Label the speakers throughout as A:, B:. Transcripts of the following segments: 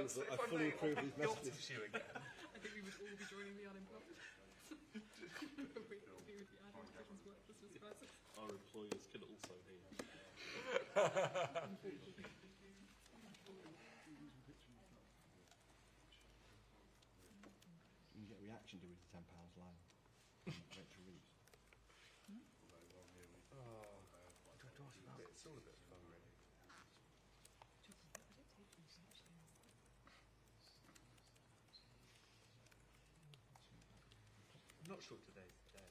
A: fully approve his messages.
B: You again.
C: I think we would all be joining the unemployed.
D: Our employers can also hear.
A: You can get a reaction to it to £10 line. Rachel Reeves.
B: It's all a bit fun, really. I'm not sure today's the day.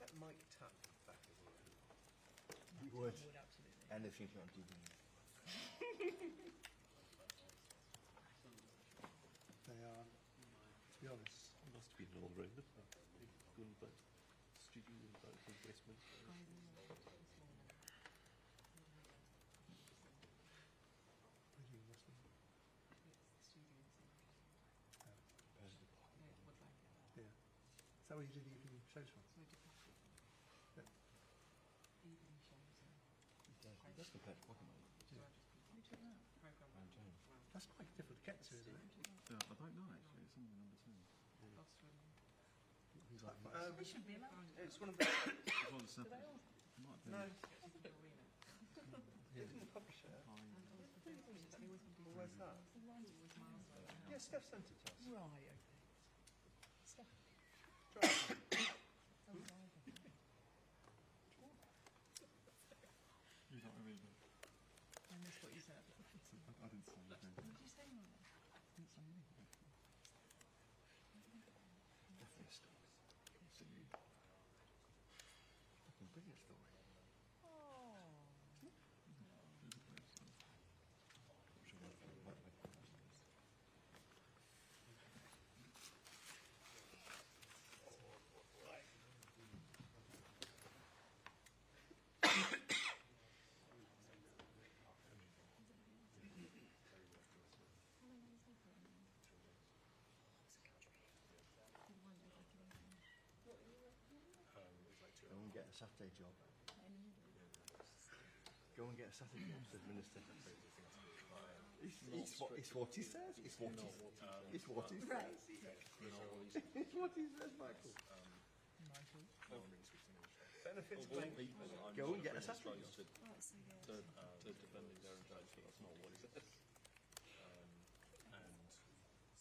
B: That mic tap back as well.
A: You would. Anything on GBNews.
E: They are, to be honest.
D: It must have been all around the Gunboat studio in Westminster.
E: Yeah. Is that where you do the evening shows from?
A: That's compared to Pokemon.
E: That's quite difficult to get to, isn't it?
F: I don't know actually, it's on the number 2.
C: We should be allowed.
B: It's one of the...
F: It's one of the simple. Might be.
B: No. Didn't the publisher? Where's that? Yeah, Steph sent it to us.
C: Right, okay.
F: You don't remember?
C: I missed what you said.
F: I didn't say anything.
C: What did you say, Mother?
F: I didn't say anything.
A: Definitely a story. Fucking brilliant story. Go and get a Saturday job. Go and get a Saturday job, said Minister. It's what he says. It's what he says.
C: Right.
A: It's what he says, Michael.
B: Benefits
A: Go and get a Saturday job.
D: To defending Darren Jones, but that's not what he said.
B: and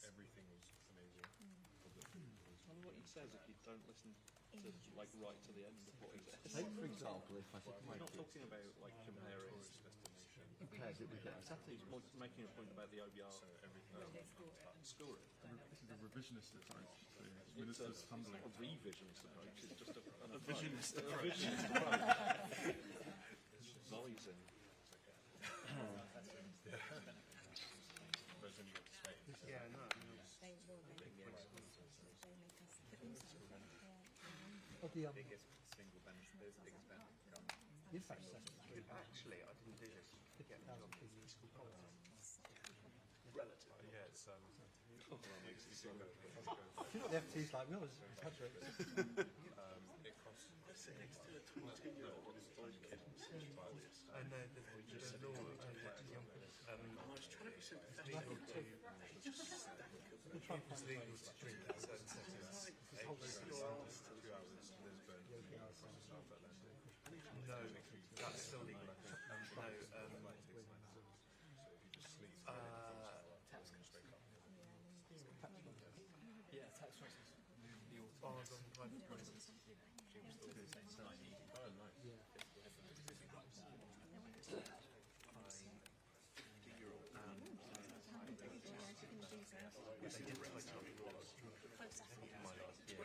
B: everything was amazing.
D: I mean, what he says if you don't listen to, like, right to the end of what he says.
A: Take, for example, if I said to my
D: We're not
A: kids,
D: talking about, like, comparing.
A: compared it with a Saturday
D: He's
A: job.
D: making a point about the OBR scoring.
F: This is a revisionist approach to
D: It's
F: ministers
D: a
F: humbling.
D: revisionist approach. It's just a
F: visionist
D: approach. Voicing.
B: Yeah, no, biggest single benefit, biggest benefit.
E: In fact,
B: Actually, I didn't do this. Get the job in fiscal policy. Relative. Yeah, it's
D: Oh, that makes it so
E: you know what the FT's like, we always touch it.
B: it costs. Sit next to a 22-year-old with his own kid. And the law, I was trying to be sympathetic to it's legal to drink at certain settings. 8 hours, 2 hours, Lisbon, stuff like that. No, that's still legal, I think.
G: Yeah, tax transfers.
B: Bars on private property. Oh, nice. Yes, he did write down the rules. My last year.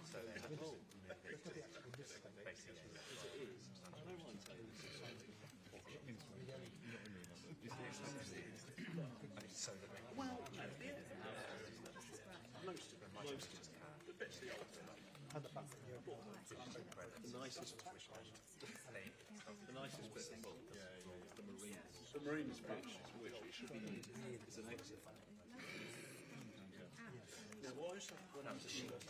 B: So basically, so the most of them, the bits the old
D: The nicest bit of the book, the Marines. The Marines pitch, which it should be is an exit.
B: Now, what I said when I was at university,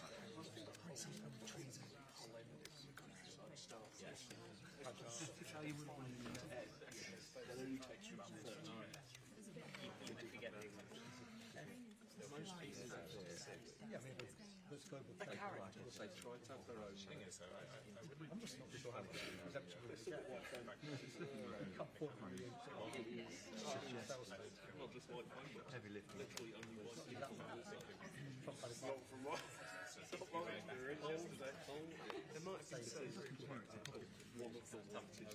B: that only takes you about 30 minutes. Most pieces are
E: Yeah, I mean, there's global trade.
D: They try to have their own.
E: I'm just not sure how much exemption would get. You can't afford money in
D: Not just white paper.
A: Heavy lifting.
D: Literally only white paper.
B: from what?
D: There might be some one of the vantage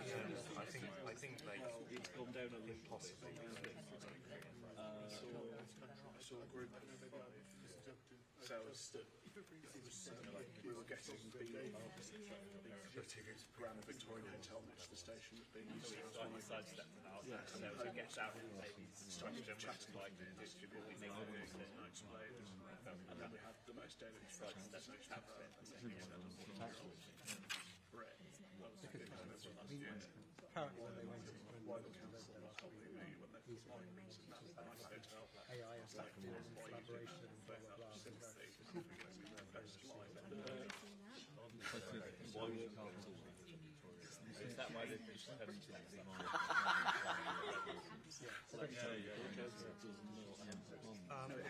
B: I think like
D: it's gone down a little
A: Possibly.
B: I saw a group of sales that like we were getting the Grand Victorian Hotel next to the station that being used
H: sidestepped it out. So it gets out and maybe starts to chatting like distribute we think
B: and then we had the most daily strikes and most
E: Apparently when they went to AI and stuff doing collaboration and blah blah blah.
H: is that why they've pushed
B: it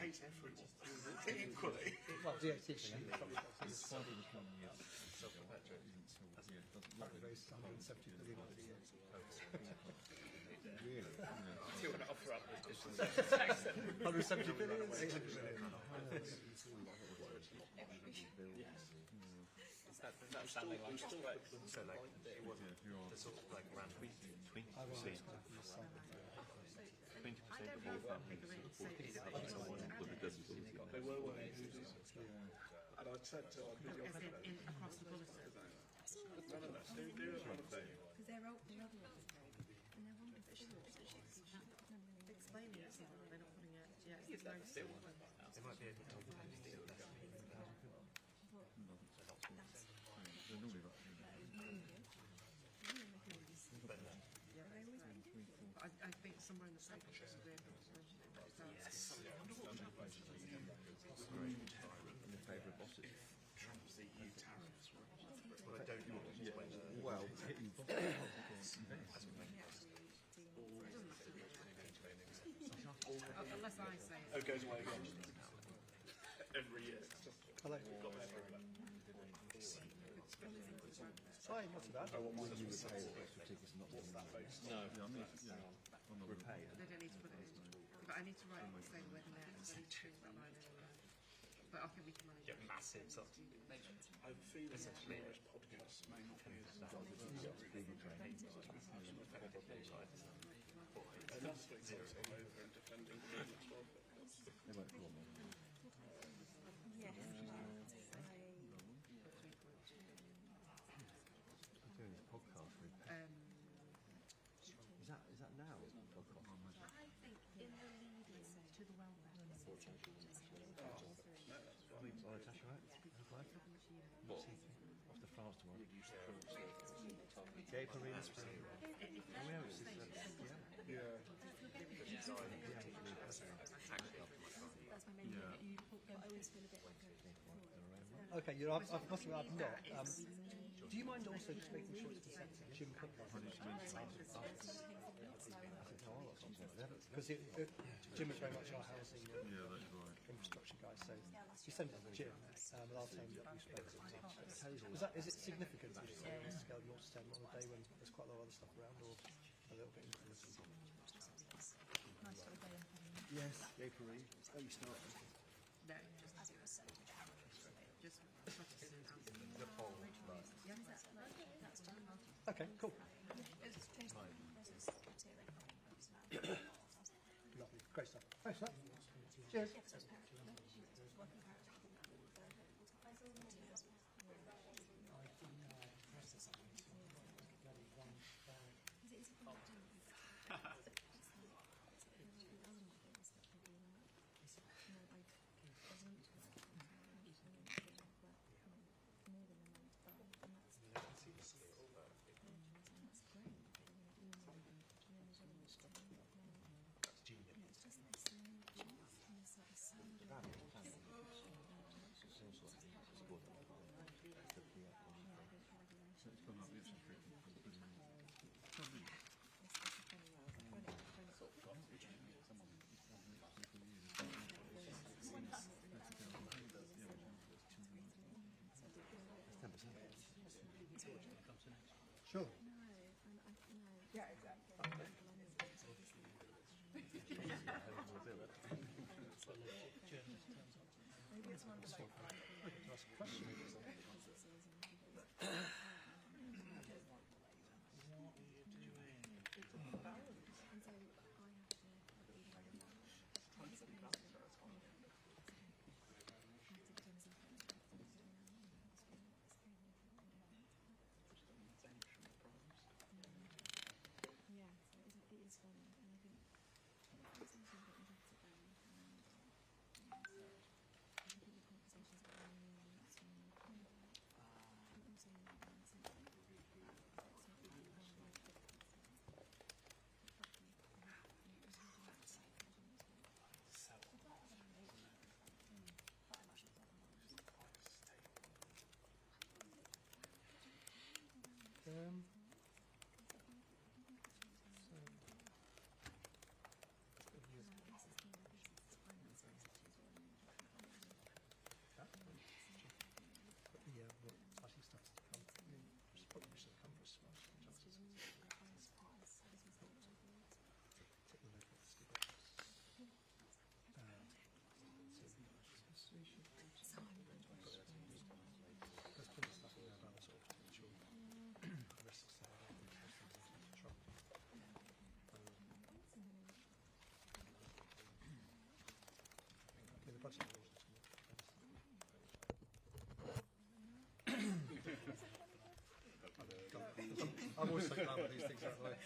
B: hates everyone equally.
E: Well, yeah, it's interesting. Raised 170 billion over the years.
F: Really?
H: you want to offer up this
E: 170 billion? 800 billion.
H: That's something like
A: So like, it wasn't the sort of like around 20%.
E: I want to start with something.
A: 20% of all families support
B: They were wearing hoodies. And I'd said to our video
C: As in across the bulletin.
B: none of that. Do it one of them.
I: Because they're old, and they're wonderful. Explaining it, so they're not putting it. Yeah, it's very still.
A: It might be a deal.
F: They're normally about
C: I think somewhere in the paper should be able to mention it. But it's
A: In favour of bosses.
B: Trump's the EU tariffs, right?
A: Well, I don't know.
F: well, hitting
C: unless I say
B: Oh, it goes away again. Every year.
E: Hello. Hi, not too bad.
A: Will you repay all extra tickets not
B: What's that based on?
D: No.
F: Yeah, I mean, yeah. I'm not
A: repay it?
C: they don't need to put it in. But I need to write and say whether they're ready to change that line anyway. But I think we can manage it.
A: Massive sort of
B: I have a feeling that Irish podcasts may not be as
A: bigger training.
B: enough to exist all over and defending the as well.
F: They won't call me.
I: Yes.
A: I'm doing this podcast with Is that now? Podcast?
I: I think in the leading to the welfare.
A: Oh, Natasha, right? What? Off to France tomorrow. Gay Parade Spring. Oh, yeah, it's this,
B: Yeah.
I: That's my main thing. You I always feel a bit like
E: Okay, I must admit I've not. Do you mind also just making sure it's set to Jim Cook? Because Jim is very much our housing
F: Yeah, that's right.
E: infrastructure guy, so you send it to Jim, and I'll tell him that we spoke to him. Is it significant to say on a scale of 0 to 10 on a day when there's quite a lot of other stuff around, or a little bit influenced?
A: Yes, Gay Parade. Oh, you started.
C: No, just
A: The poll.
E: Okay, cool. Lovely, great stuff. Thanks for that. Cheers. journalist turns up.
I: Maybe it's one of the
E: Okay, to ask a question. Yeah, well, actually starts to come. I mean, it's probably should come for a smash. Take the note of the stick. There's plenty of stuff in there about sort of potential risks there. Trouble. Okay, the budget. I'm always so glad when these things are out of the way.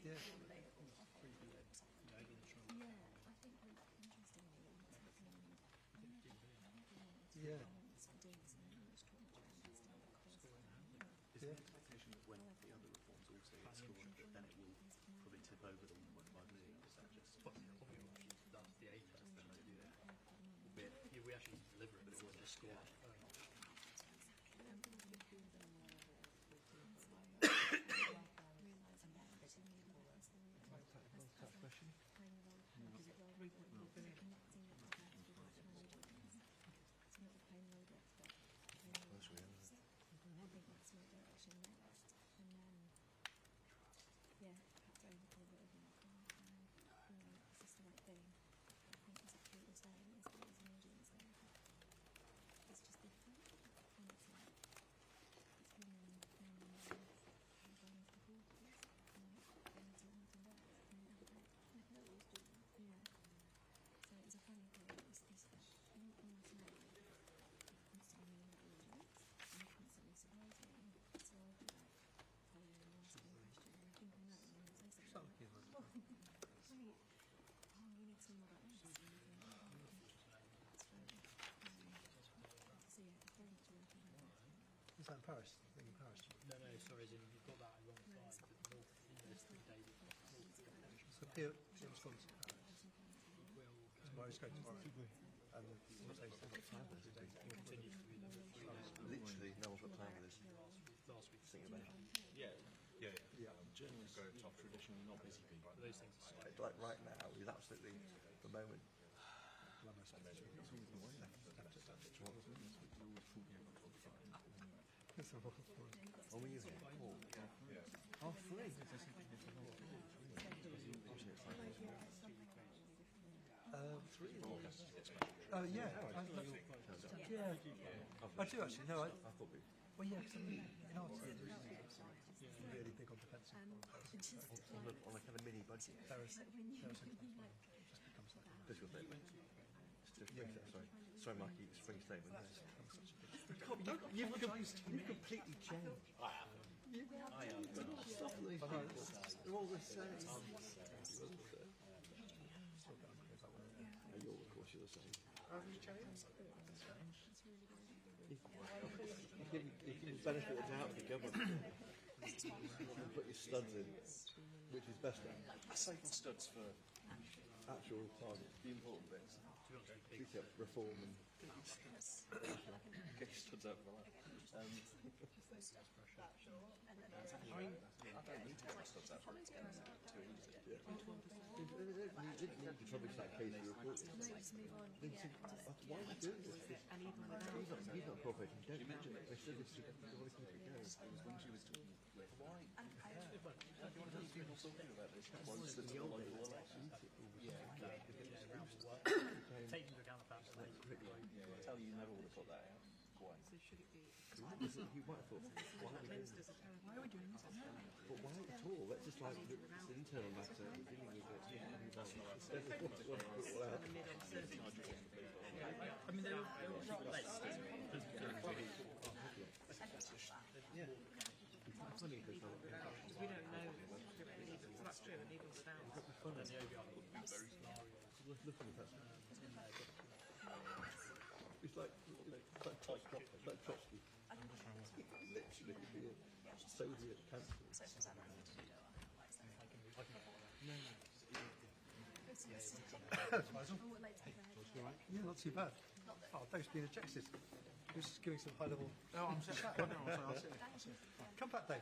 E: Yeah. Yeah.
A: Is the expectation that when the other reforms also get scored, that then it will probably tip over the 1.5 million? Is that just...
G: That's the A test, then they do that. We actually deliver it, but it was just score.
E: Question? Is that in Paris? I think in Paris.
G: No, sorry, as in you've got that alongside the North University David.
E: So Pierre responds to Paris. Tomorrow is going tomorrow. And what day is it?
G: Continue to be
A: Literally, no one's got time for this.
G: last week.
A: Think about it.
D: Yeah. Journalists are traditionally not busy people.
G: Those things are
A: Like right now is absolutely the moment. When were you here? Oh, free.
E: Oh yeah, I do actually. No, I
A: thought we...
E: well yeah, because in art really big on defence.
A: on a kind of mini budget.
E: There is something just becomes like
A: Physical statement. Sorry, Mark, you spring statement. You've completely changed.
H: I am.
A: Stop these people. They're all the same. You're, of course, you're the same. You give the benefit of the doubt to the government. You put your studs in, which is best.
D: I save my studs for
A: actual targets.
D: the important bits.
F: reform and
D: Get your studs out for that. I mean, I don't need to get my studs out for it. It's too easy.
F: you didn't need to publish that case report. Why are you doing this?
C: And even without
F: He's not cooperating. Don't mention it. They said this to keep it going.
D: It was when she was talking. Why? Yeah. You want to have people talking about this once there's a local election?
G: Taking into account the fact that
D: I tell you, you never would have put that out. Why?
C: so should it be
F: You might have thought, why are we doing this?
C: why are we doing this?
F: But why at all? Let's just like, it's an internal matter, we're dealing with it. Instead of what put it all out.
G: I mean, they were right late.
F: It's funny because
C: Because we don't know even, so that's true, and even without
F: look at that. It's like Trotsky. Literally could be a Soviet cancer.
E: Yeah, not too bad. Oh, Dave's been ejected. He was just giving some high level.
B: No, I'm sitting. No, I'll sit.
E: Come back, Dave.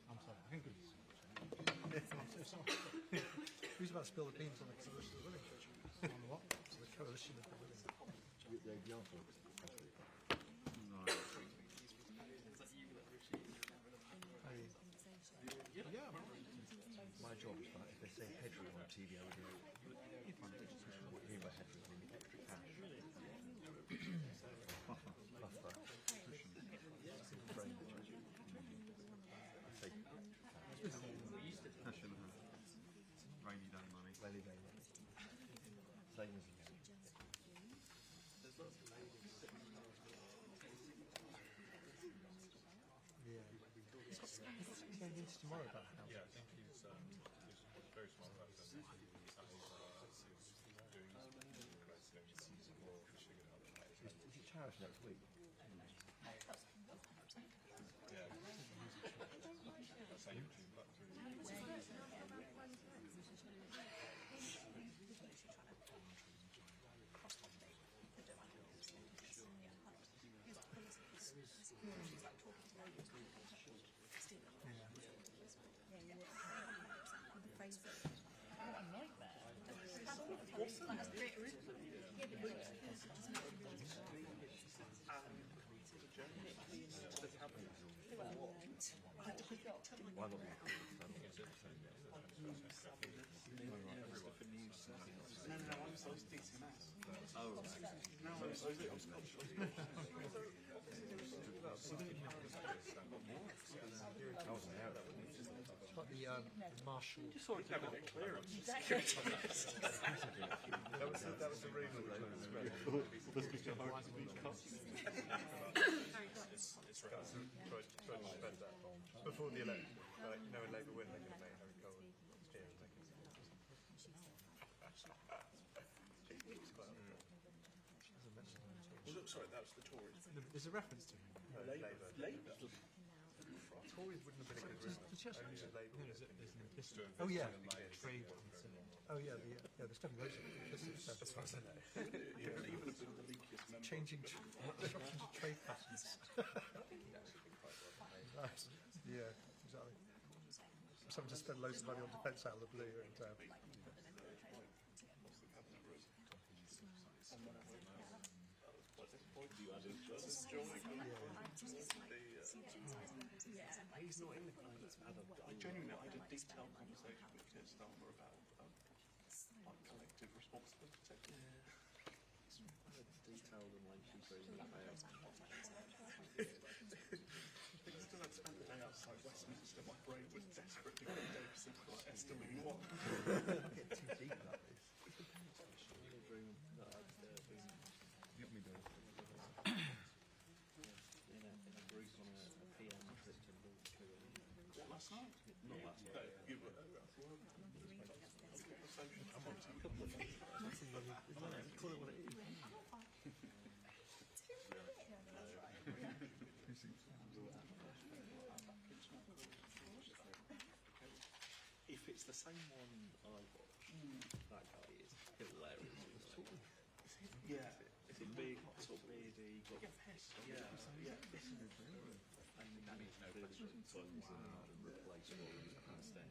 B: I'm sorry. I think it's.
E: I'm so sorry. Who's about to spill the beans on the coalition of the willing? On the what? So the coalition of the willing.
F: The example. My job is like, if they say headroom on TV, I would go, what do you mean by headroom? I mean extra cash. Buffer. Frame. I say extra cash.
B: Rainy day money.
F: Rainy day money. Same as you.
E: Yeah. He's got some going into tomorrow about how.
B: Yeah, I think he's very smart about it. Doing more figuring out.
F: Is it Cherish next week?
B: Yeah. Same tune back through.
F: Why not?
E: It's like the Marshall.
B: That was the reason we closed the spread. Tried to spend that before the election. Like, you know, when Labour win, they're going to make Harry Cole and steer and make it. Sorry, that was the Tories.
E: There's a reference to him.
B: Labour. Tories wouldn't have been a good reason. Only the Labour would have been.
E: Oh yeah, trade. Oh yeah, there's definitely loads of implicit stuff. Changing disruption to trade patterns. Nice. Yeah, exactly. Someone just spend loads of money on defence out of the blue and.
B: I genuinely had a detailed conversation with Keir Starmer about collective responsibility.
D: Detailed and lengthy version of my
B: Because still I'd spent the day outside Westminster, my brain was desperate to get Dave Simple at Estelin 1.
F: Get too deep about this. Give me those.
D: in a brief on a PM trip to Liverpool.
B: Last night? Not last night. You were at work.
F: Call it what it is.
B: If it's
F: it's the same one I watched. That guy is hilarious. Yeah. It's a big, sort of beardy, got yeah. And that means no questions and replace all the stuff.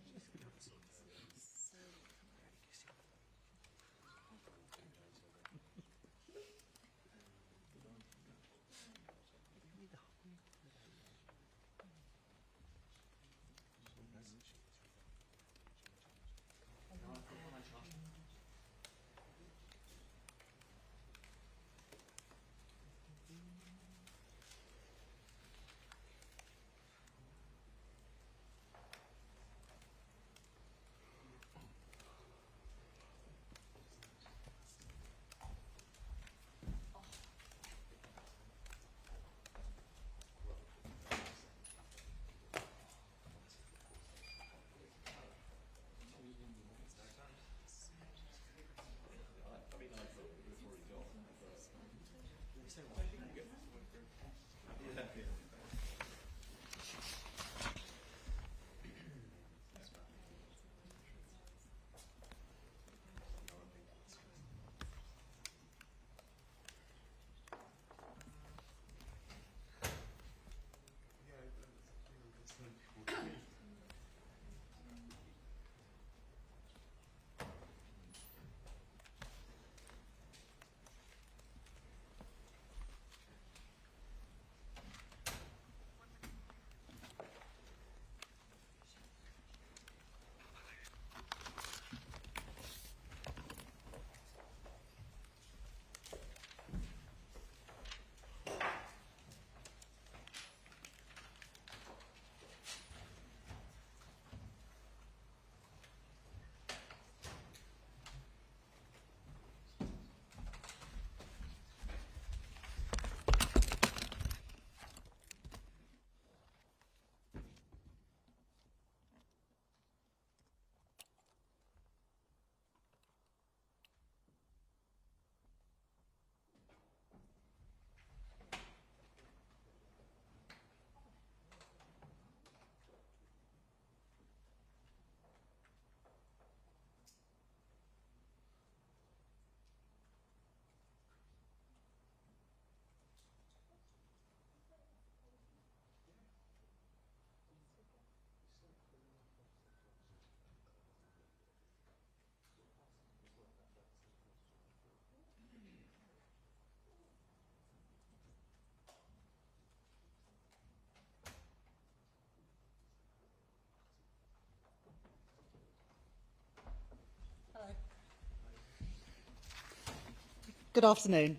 J: Good afternoon.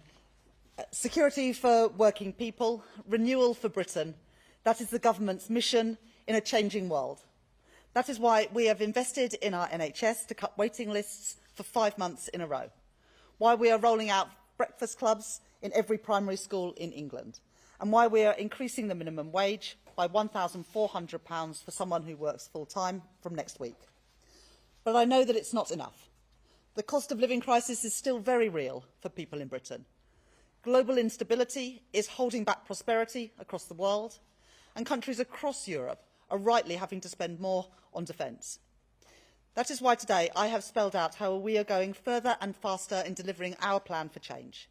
J: Security for working people, renewal for Britain. That is the government's mission in a changing world. That is why we have invested in our NHS to cut waiting lists for 5 months in a row. Why we are rolling out breakfast clubs in every primary school in England. And why we are increasing the minimum wage by £1,400 for someone who works full-time from next week. But I know that it's not enough. The cost of living crisis is still very real for people in Britain. Global instability is holding back prosperity across the world, and countries across Europe are rightly having to spend more on defence. That is why today I have spelled out how we are going further and faster in delivering our plan for change.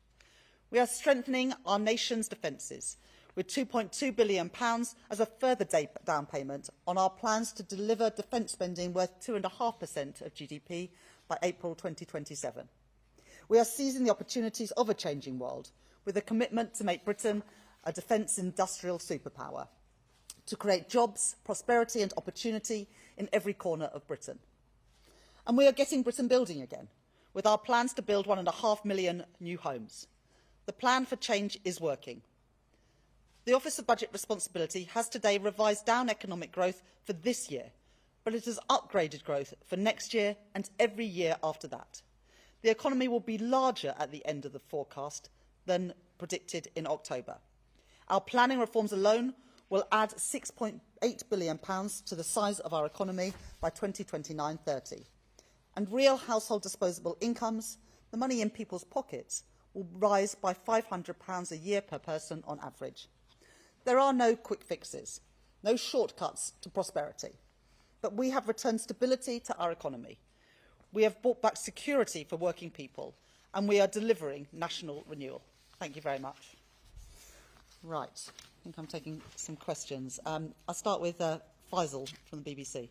J: We are strengthening our nation's defences with £2.2 billion as a further down payment on our plans to deliver defence spending worth 2.5% of GDP by April 2027. We are seizing the opportunities of a changing world with a commitment to make Britain a defence industrial superpower, to create jobs, prosperity and opportunity in every corner of Britain. And we are getting Britain building again, with our plans to build 1.5 million new homes. The plan for change is working. The Office of Budget Responsibility has today revised down economic growth for this year, but it has upgraded growth for next year and every year after that. The economy will be larger at the end of the forecast than predicted in October. Our planning reforms alone will add £6.8 billion to the size of our economy by 2029-30. And real household disposable incomes, the money in people's pockets, will rise by £500 a year per person on average. There are no quick fixes, no shortcuts to prosperity. but we have returned stability to our economy. We have brought back security for working people, and we are delivering national renewal. Thank you very much. Right, I think I'm taking some questions. I'll start with Faisal from the BBC.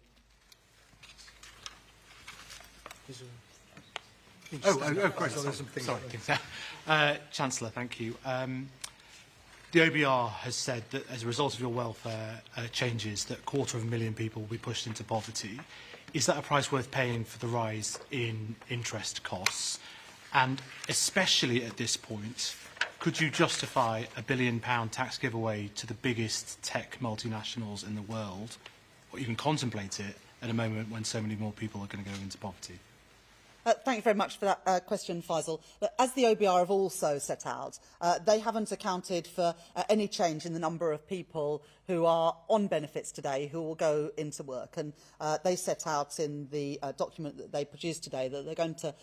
K: Great. Sorry. Chancellor, thank you. The OBR has said that as a result of your welfare changes, that 250,000 people will be pushed into poverty. Is that a price worth paying for the rise in interest costs? And especially at this point, could you justify a £1 billion tax giveaway to the biggest tech multinationals in the world, or even contemplate it at a moment when so many more people are going to go into poverty?
J: Thank you very much for that question, Faisal. But as the OBR have also set out, they haven't accounted for any change in the number of people who are on benefits today who will go into work. And they set out in the document that they produced today that they're going to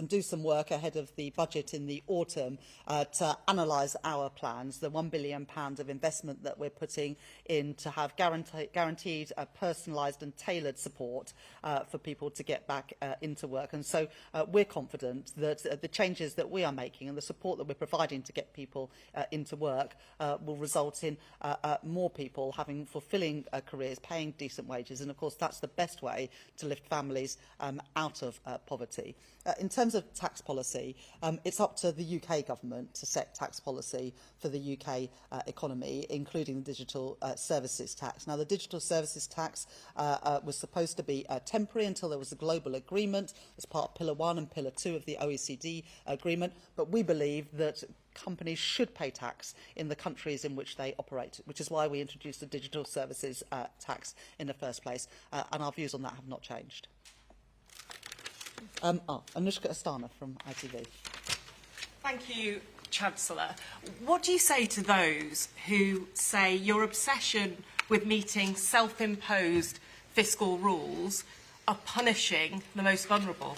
J: do some work ahead of the budget in the autumn to analyse our plans, the £1 billion of investment that we're putting in to have guaranteed, personalised and tailored support for people to get back into work. And so we're confident that the changes that we are making and the support that we're providing to get people into work will result in more people having fulfilling careers, paying decent wages, and of course that's the best way to lift families out of poverty. In terms of tax policy, it's up to the UK government to set tax policy for the UK economy, including the digital services tax. Now, the digital services tax was supposed to be temporary until there was a global agreement as part of Pillar 1 and Pillar 2 of the OECD agreement, but we believe that companies should pay tax in the countries in which they operate, which is why we introduced the digital services tax in the first place, and our views on that have not changed. Anushka Astana from ITV.
L: Thank you, Chancellor. What do you say to those who say your obsession with meeting self-imposed fiscal rules are punishing the most vulnerable?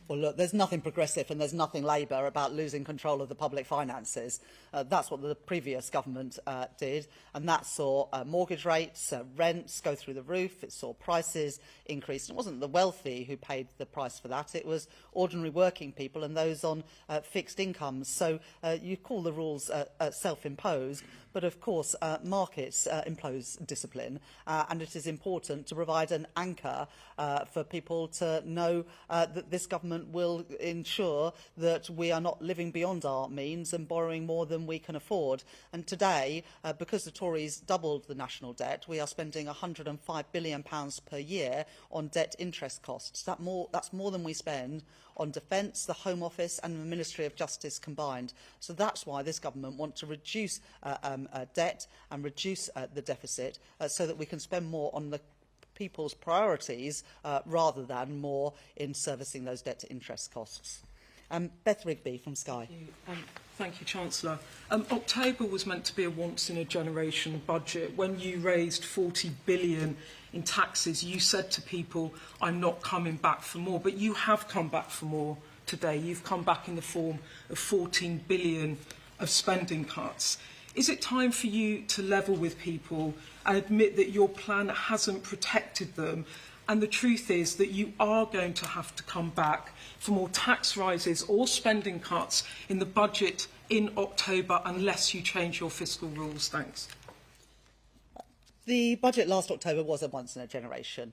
J: Well, look, there's nothing progressive and there's nothing Labour about losing control of the public finances. That's what the previous government did, and that saw mortgage rates, rents go through the roof. It saw prices increase. It wasn't the wealthy who paid the price for that. It was ordinary working people and those on fixed incomes. So you call the rules self-imposed, but of course markets impose discipline, and it is important to provide an anchor for people to know that this government will ensure that we are not living beyond our means and borrowing more than we can afford. And today, because the Tories doubled the national debt, we are spending £105 billion per year on debt interest costs. That's more than we spend on defence, the Home Office and the Ministry of Justice combined. So that's why this government wants to reduce debt and reduce the deficit so that we can spend more on the people's priorities rather than more in servicing those debt interest costs. Beth Rigby from Sky.
M: Thank you, Chancellor. October was meant to be a once-in-a-generation budget. When you raised 40 billion in taxes, you said to people, I'm not coming back for more. But you have come back for more today. You've come back in the form of 14 billion of spending cuts. Is it time for you to level with people and admit that your plan hasn't protected them? And the truth is that you are going to have to come back for more tax rises or spending cuts in the budget in October unless you change your fiscal rules. Thanks.
J: The budget last October was a once-in-a-generation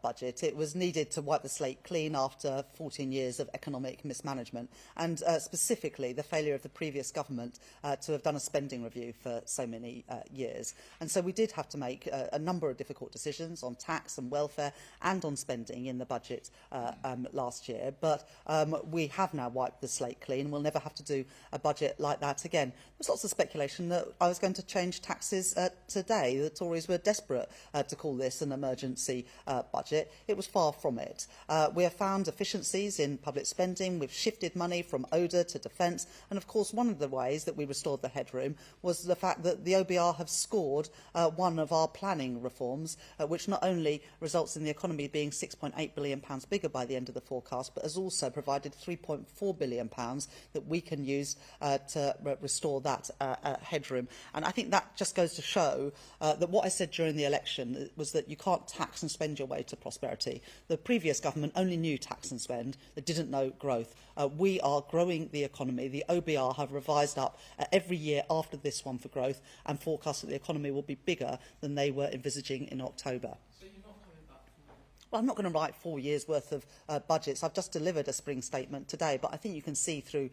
J: budget. It was needed to wipe the slate clean after 14 years of economic mismanagement and specifically the failure of the previous government to have done a spending review for so many years. And so we did have to make a number of difficult decisions on tax and welfare and on spending in the budget last year. But we have now wiped the slate clean. We'll never have to do a budget like that again. There's lots of speculation that I was going to change taxes today. The Tories were desperate to call this an emergency budget. It was far from it. We have found efficiencies in public spending. We've shifted money from ODA to defence. And of course, one of the ways that we restored the headroom was the fact that the OBR have scored one of our planning reforms, which not only results in the economy being £6.8 billion bigger by the end of the forecast, but has also provided £3.4 billion that we can use to restore that headroom. And I think that just goes to show that what I said during the election was that you can't tax and spend your way to prosperity. The previous government only knew tax and spend. They didn't know growth. We are growing the economy. The OBR have revised up every year after this one for growth and forecast that the economy will be bigger than they were envisaging in October. Well, I'm not going to write 4 years' worth of budgets. I've just delivered a spring statement today, but I think you can see through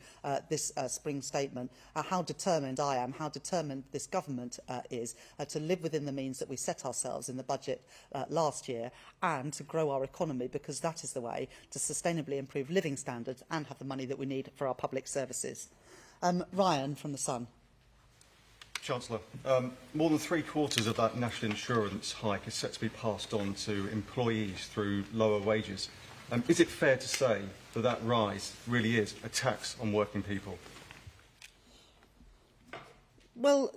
J: this spring statement how determined I am, how determined this government is to live within the means that we set ourselves in the budget last year and to grow our economy, because that is the way to sustainably improve living standards and have the money that we need for our public services. Ryan from The Sun.
N: Chancellor, more than 3/4 of that national insurance hike is set to be passed on to employees through lower wages. Is it fair to say that that rise really is a tax on working people?
J: Well,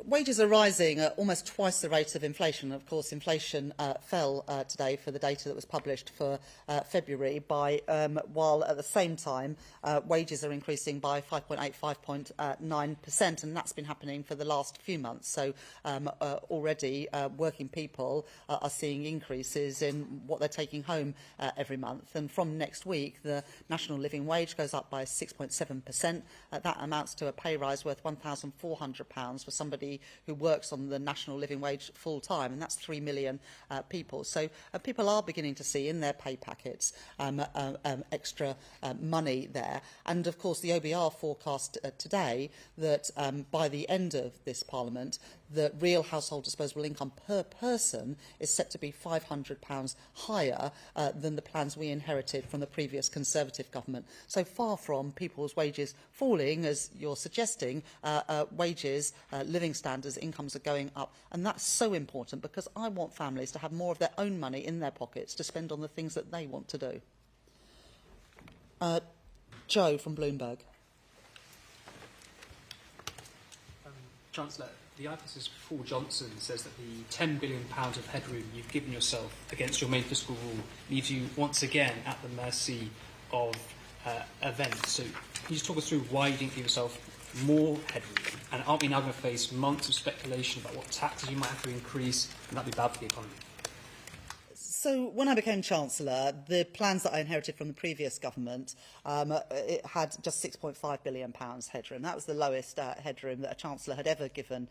J: wages are rising at almost twice the rate of inflation. Of course, inflation fell today for the data that was published for February, while at the same time wages are increasing by 5.8, 5.9%, and that's been happening for the last few months. So already working people are seeing increases in what they're taking home every month. And from next week, the national living wage goes up by 6.7%. That amounts to a pay rise worth £1,400 for somebody who works on the national living wage full time, and that's 3 million people. So people are beginning to see in their pay packets extra money there. And of course, the OBR forecast today that by the end of this Parliament, the real household disposable income per person is set to be £500 higher than the plans we inherited from the previous Conservative government. So far from people's wages falling, as you're suggesting, wages, living standards, incomes are going up. And that's so important, because I want families to have more of their own money in their pockets to spend on the things that they want to do. Joe from Bloomberg.
O: Chancellor, the IPS's Paul Johnson says that the £10 billion of headroom you've given yourself against your main fiscal rule leaves you once again at the mercy of events. So can you just talk us through why you didn't give yourself more headroom? And aren't we now going to face months of speculation about what taxes you might have to increase, and that'd be bad for the economy?
J: So when I became Chancellor, the plans that I inherited from the previous government, it had just £6.5 billion headroom. That was the lowest headroom that a Chancellor had ever given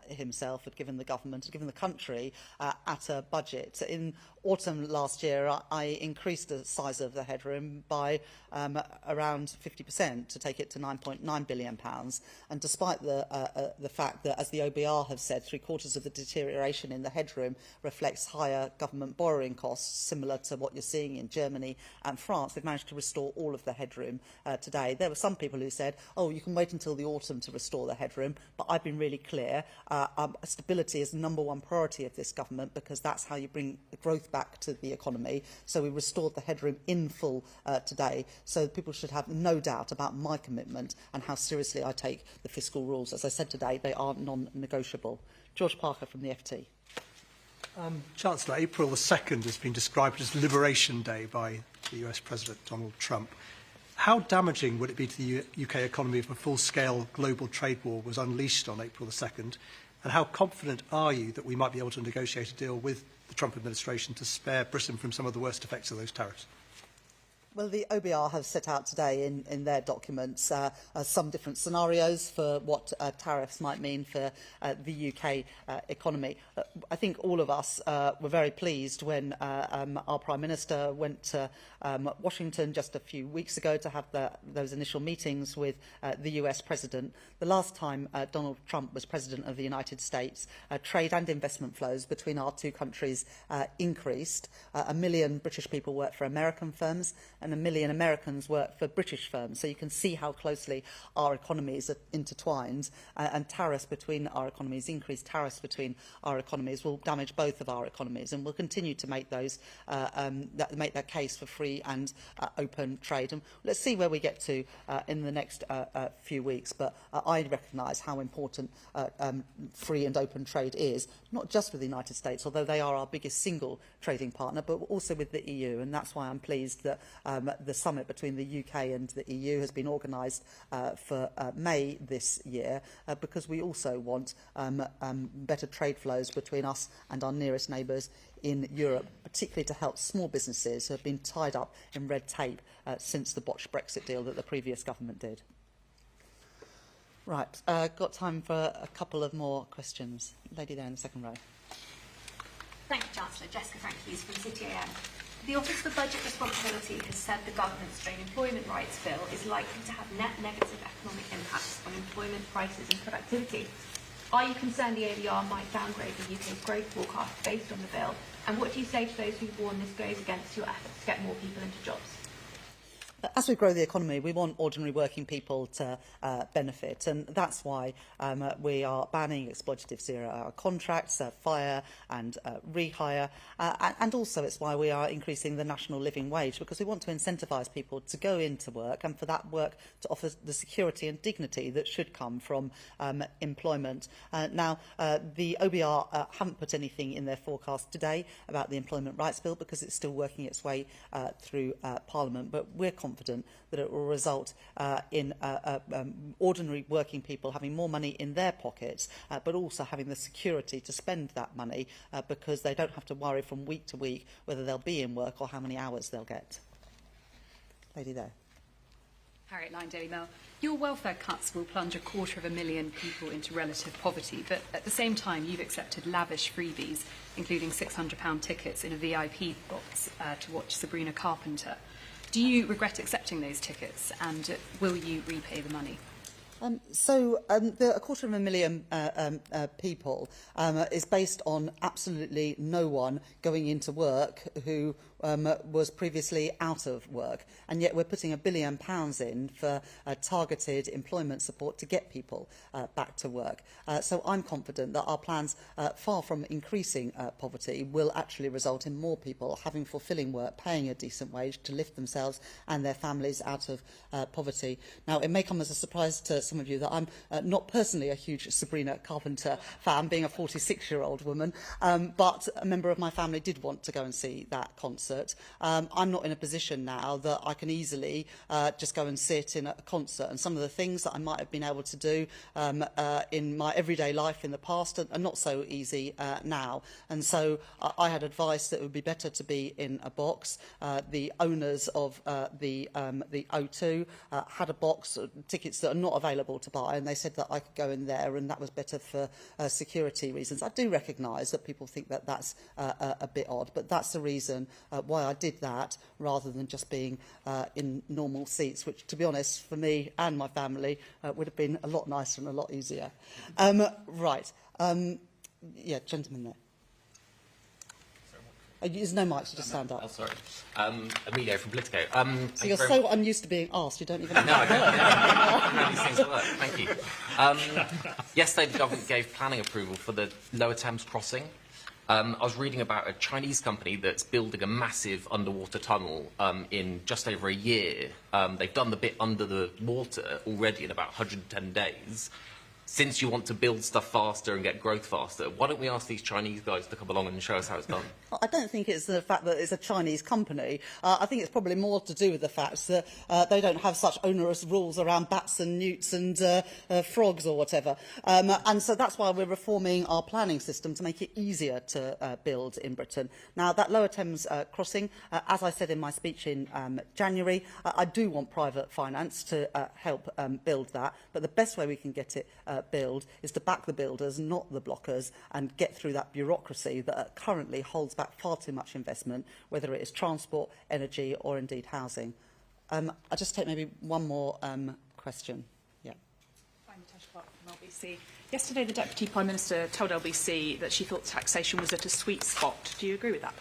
J: himself, had given the government, had given the country at a budget. In autumn last year, I increased the size of the headroom by around 50% to take it to £9.9 billion. And despite the fact that, as the OBR have said, 3/4 of the deterioration in the headroom reflects higher government borrowing costs, similar to what you're seeing in Germany and France, they've managed to restore all of the headroom today. There were some people who said, oh, you can wait until the autumn to restore the headroom, but I've been really clear. Stability is the #1 priority of this government, because that's how you bring the growth back to the economy. So we restored the headroom in full today. So people should have no doubt about my commitment and how seriously I take the fiscal rules. As I said today, they are non-negotiable. George Parker from the FT.
E: Chancellor, April the 2nd has been described as Liberation Day by the US President Donald Trump. How damaging would it be to the UK economy if a full-scale global trade war was unleashed on April the 2nd? And how confident are you that we might be able to negotiate a deal with the Trump administration to spare Britain from some of the worst effects of those tariffs?
J: Well, the OBR have set out today in their documents some different scenarios for what tariffs might mean for the UK economy. I think all of us were very pleased when our Prime Minister went to Washington just a few weeks ago to have those initial meetings with the US President. The last time Donald Trump was President of the United States, trade and investment flows between our two countries increased. 1 million British people work for American firms, and 1 million Americans work for British firms. So you can see how closely our economies are intertwined, and tariffs between our economies, increased tariffs between our economies, will damage both of our economies, and we'll continue to make those make that case for free and open trade. And let's see where we get to in the next few weeks. But I recognise how important free and open trade is, not just with the United States, although they are our biggest single trading partner, but also with the EU. And that's why I'm pleased that the summit between the UK and the EU has been organised for May this year because we also want better trade flows between us and our nearest neighbours in Europe, particularly to help small businesses who have been tied up in red tape since the botched Brexit deal that the previous government did. Right, got time for a couple of more questions. Lady there in the second row.
I: Thank you, Chancellor. Jessica Frank-Hughes from City AM. The Office for Budget Responsibility has said the government's trade employment rights bill is likely to have net negative economic impacts on employment, prices and productivity. Are you concerned the ABR might downgrade the UK's growth forecast based on the bill? And what do you say to those who warn this goes against your efforts to get more people into jobs?
J: As we grow the economy, we want ordinary working people to benefit, and that's why we are banning exploitative zero-hour contracts, fire and rehire, and also it's why we are increasing the national living wage, because we want to incentivise people to go into work and for that work to offer the security and dignity that should come from employment. Now, the OBR haven't put anything in their forecast today about the Employment Rights Bill because it's still working its way through Parliament, but we're confident that it will result in ordinary working people having more money in their pockets, but also having the security to spend that money because they don't have to worry from week to week whether they'll be in work or how many hours they'll get. Lady there.
P: Harriet Line, Daily Mail. Your welfare cuts will plunge 250,000 people into relative poverty, but at the same time you've accepted lavish freebies, including £600 tickets in a VIP box to watch Sabrina Carpenter. Do you regret accepting those tickets, and will you repay the money?
J: The 250,000 people is based on absolutely no one going into work who was previously out of work, and yet we're putting £1 billion in for targeted employment support to get people back to work. So I'm confident that our plans, far from increasing poverty, will actually result in more people having fulfilling work, paying a decent wage to lift themselves and their families out of poverty. Now, it may come as a surprise to some of you that I'm not personally a huge Sabrina Carpenter fan, being a 46-year-old woman, but a member of my family did want to go and see that concert. I'm not in a position now that I can easily just go and sit in a concert, and some of the things that I might have been able to do in my everyday life in the past are not so easy now. And so I had advice that it would be better to be in a box. The owners of the O2 had a box, tickets that are not available to buy, and they said that I could go in there, and that was better for security reasons. I do recognise that people think that that's a bit odd, but that's the reason why I did that, rather than just being in normal seats, which, to be honest, for me and my family, would have been a lot nicer and a lot easier. Right. Yeah, gentleman there. There's no mic, so just stand up.
Q: Oh, sorry. Emilio from Politico.
J: So you're so unused to being asked, you don't even...
Q: No, I don't. How these things work. Thank you. Yesterday, the government gave planning approval for the Lower Thames crossing. I was reading about a Chinese company that's building a massive underwater tunnel in just over a year. They've done the bit under the water already in about 110 days. Since you want to build stuff faster and get growth faster, why don't we ask these Chinese guys to come along and show us how it's done?
J: I don't think it's the fact that it's a Chinese company. I think it's probably more to do with the fact that they don't have such onerous rules around bats and newts and frogs or whatever. And so that's why we're reforming our planning system to make it easier to build in Britain. Now, that Lower Thames crossing, as I said in my speech in January, I do want private finance to help build that. But the best way we can get it build is to back the builders, not the blockers, and get through that bureaucracy that currently holds back far too much investment, whether it is transport, energy or indeed housing. I'll just take maybe one more question. Yeah.
P: I'm Natasha Clark from LBC. Yesterday, the Deputy Prime Minister told LBC that she thought taxation was at a sweet spot. Do you agree with that?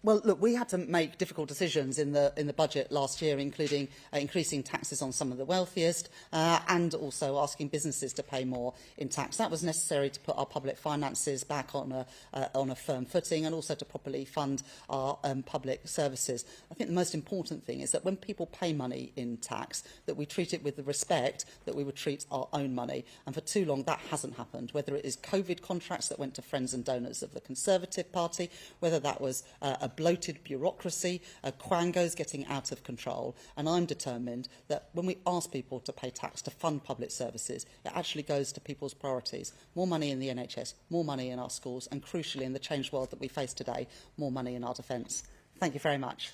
J: Well, look, we had to make difficult decisions in the budget last year, including increasing taxes on some of the wealthiest and also asking businesses to pay more in tax. That was necessary to put our public finances back on a firm footing and also to properly fund our public services. I think the most important thing is that when people pay money in tax, that we treat it with the respect that we would treat our own money. And for too long, that hasn't happened, whether it is COVID contracts that went to friends and donors of the Conservative Party, whether that was a bloated bureaucracy, quangos getting out of control. And I'm determined that when we ask people to pay tax to fund public services, it actually goes to people's priorities. More money in the NHS, more money in our schools, and crucially in the changed world that we face today, more money in our defence. Thank you very much.